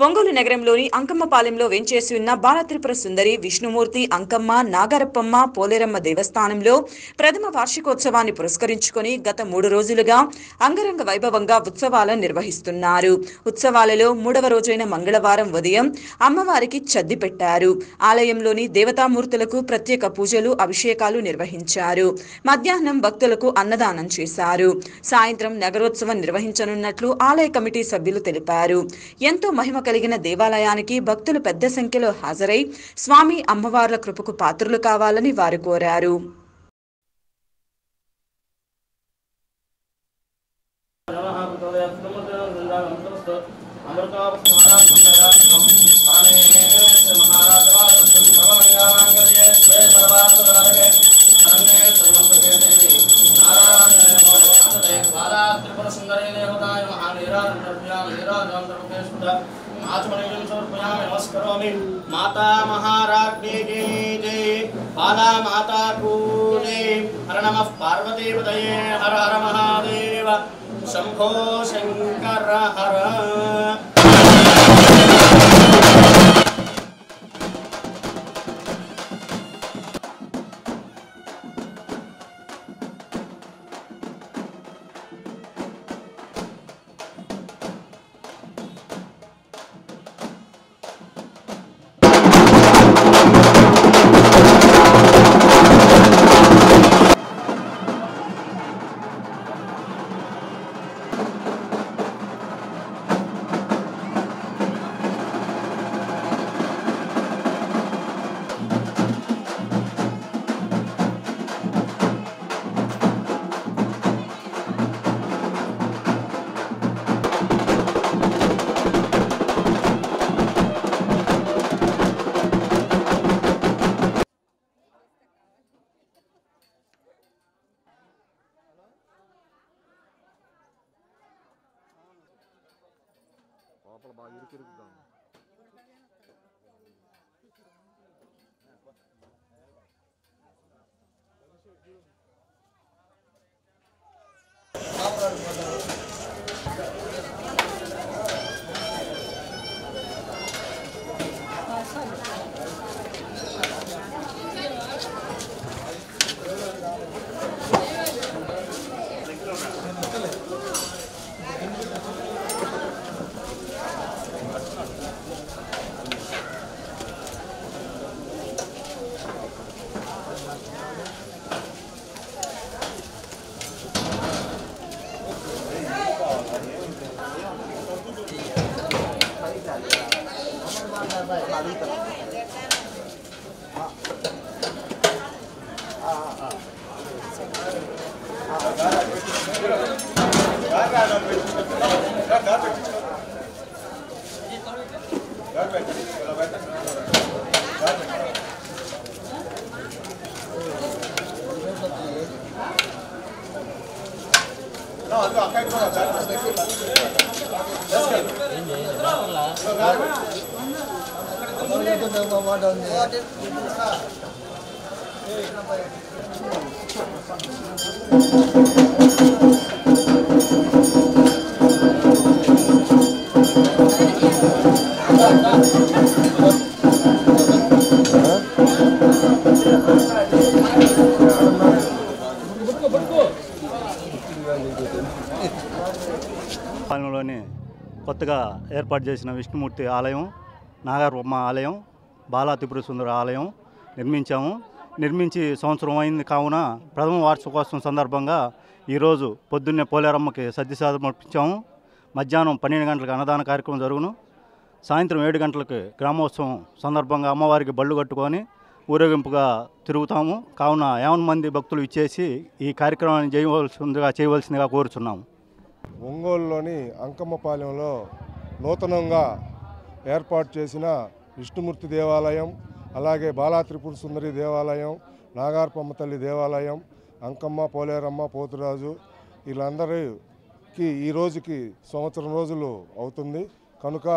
ఒంగోలు నగరంలోని అంకమ్మపాలెంలో వెంచేసి ఉన్న బాలత్రిపుర సుందరి, విష్ణుమూర్తి, అంకమ్మ, నాగారప్పమ్మ, పోలేరమ్మ దేవస్థానంలో ప్రథమ వార్షికోత్సవాన్ని పురస్కరించుకొని గత 3 రోజులుగా అంగరంగ వైభవంగా ఉత్సవాలను నిర్వహిస్తున్నారు. ఉత్సవాలలో 3వ రోజైన మంగళవారం ఉదయం అమ్మవారికి చద్ది పెట్టారు. ఆలయంలోని దేవతామూర్తులకు ప్రత్యేక పూజలు, అభిషేకాలు నిర్వహించారు. మధ్యాహ్నం భక్తులకు అన్నదానం చేశారు. సాయంత్రం నగరోత్సవం నిర్వహించనున్నట్లు ఆలయ కమిటీ సభ్యులు తెలిపారు. ఎంతో మహిమ కలిగిన దేవాలయానికి భక్తులు పెద్ద సంఖ్యలో హాజరై స్వామి అమ్మవార్ల కృపకు పాత్రులు కావాలని వారు కోరారు. माता महाराज्ञी की जय, बाला माता को जय। हर नमः पार्वती पतये, हर हर महादेव, शंभो शंकर हर। పాలెంలోని కొత్తగా ఏర్పాటు చేసిన విష్ణుమూర్తి ఆలయం, నాగారప్పమ్మ ఆలయం, బాలా త్రిపుర సుందరి ఆలయం నిర్మించి సంవత్సరం అయింది కావున ప్రథమ వార్షికోత్సవం సందర్భంగా ఈరోజు పొద్దున్నే పోలేరమ్మకి సద్ది సమర్పించాము. మధ్యాహ్నం 12 గంటలకు అన్నదాన కార్యక్రమం జరుగును. సాయంత్రం 7 గంటలకు గ్రామోత్సవం సందర్భంగా అమ్మవారికి బళ్ళు కట్టుకొని ఊరేగింపుగా తిరుగుతాము. కావున 50 మంది భక్తులు ఇచ్చేసి ఈ కార్యక్రమాన్ని చేయవలసిందిగా కోరుచున్నాము. ఒంగోలులోని అంకమ్మపాలెంలో నూతనంగా ఏర్పాటు చేసిన విష్ణుమూర్తి దేవాలయం, అలాగే బాలా త్రిపుర సుందరి దేవాలయం, నాగారప్పమ్మ తల్లి దేవాలయం, అంకమ్మ, పోలేరమ్మ, పోతురాజు వీళ్ళందరికీ ఈ రోజుకి సంవత్సరం రోజులు అవుతుంది. కనుక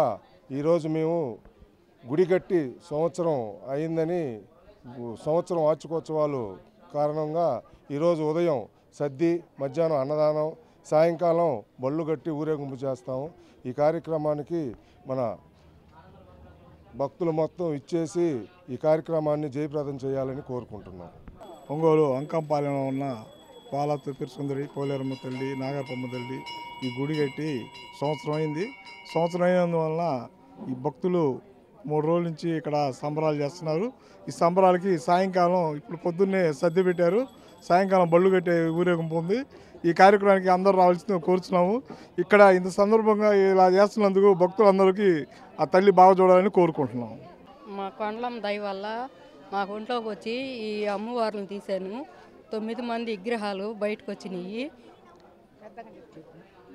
ఈరోజు మేము గుడి కట్టి సంవత్సరం అయిందని సంవత్సరం వార్షికోత్సవాలు కారణంగా ఈరోజు ఉదయం సద్ది, మధ్యాహ్నం అన్నదానం, సాయంకాలం బళ్ళు కట్టి ఊరేగింపు చేస్తాము. ఈ కార్యక్రమానికి మన భక్తులు మొత్తం ఇచ్చేసి ఈ కార్యక్రమాన్ని జయప్రదం చేయాలని కోరుకుంటున్నాం. ఒంగోలు అంకంపాలెంలో ఉన్న బాలా త్రిపుర సుందరి పోలేరమ్మ తల్లి నాగరపమ్మ తల్లి ఈ గుడి కట్టి సంవత్సరం అయింది. సంవత్సరం అయినందువలన ఈ భక్తులు 3 రోజుల నుంచి ఇక్కడ సంబరాలు చేస్తున్నారు. ఈ సంబరాలకి సాయంకాలం ఇప్పుడు పొద్దున్నే సర్ది పెట్టారు. సాయంకాలం బళ్ళు కట్టే ఊరేగింపు ఉంది. ఈ కార్యక్రమానికి అందరూ రావాల్సింది కోరుతున్నాము. ఇక్కడ ఇంత సందర్భంగా ఇలా చేస్తున్నందుకు భక్తులందరికీ ఆ తల్లి బాగా చూడాలని కోరుకుంటున్నాము. మా కొండలమ్మ దయ వల్ల మాకు ఒంట్లోకి వచ్చి ఈ అమ్మవార్లను తీశాను. 9 మంది విగ్రహాలు బయటకు వచ్చినాయి.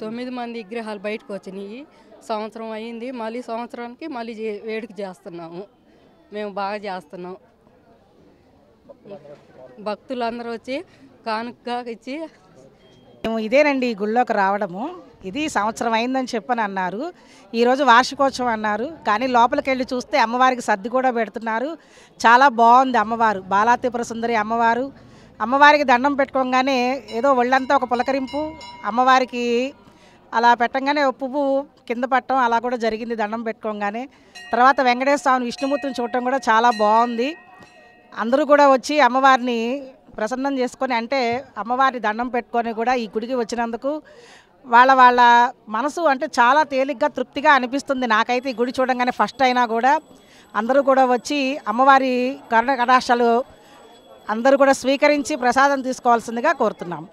9 మంది విగ్రహాలు బయటకు వచ్చినాయి. సంవత్సరం అయింది. మళ్ళీ సంవత్సరానికి మళ్ళీ వేడుక చేస్తున్నాము. మేము బాగా చేస్తున్నాం. భక్తులందరూ వచ్చి కానుకగా ఇచ్చి మేము ఇదేనండి ఈ గుళ్ళోకి రావడము. ఇది సంవత్సరం అయిందని చెప్పని అన్నారు. ఈరోజు వార్షికోత్సవం అన్నారు. కానీ లోపలికి వెళ్ళి చూస్తే అమ్మవారికి సర్ది కూడా పెడుతున్నారు. చాలా బాగుంది అమ్మవారు. బాలా త్రిపుర సుందరి అమ్మవారు. అమ్మవారికి దండం పెట్టుకోగానే ఏదో ఒళ్ళంతా ఒక పులకరింపు. అమ్మవారికి అలా పెట్టంగానే పువ్వు కింద పట్టడం అలా కూడా జరిగింది దండం పెట్టుకోగానే. తర్వాత వెంకటేశ్వర స్వామి విష్ణుమూర్తిని చూడటం కూడా చాలా బాగుంది. అందరూ కూడా వచ్చి అమ్మవారిని ప్రసన్నం చేసుకొని అంటే అమ్మవారిని దండం పెట్టుకొని కూడా ఈ గుడికి వచ్చినందుకు వాళ్ళ మనసు అంటే చాలా తేలిగ్గా తృప్తిగా అనిపిస్తుంది. నాకైతే ఈ గుడి చూడంగానే ఫస్ట్ అయినా కూడా అందరూ కూడా వచ్చి అమ్మవారి కరుణ కటాక్షాలు అందరూ కూడా స్వీకరించి ప్రసాదం తీసుకోవాల్సిందిగా కోరుతున్నాము.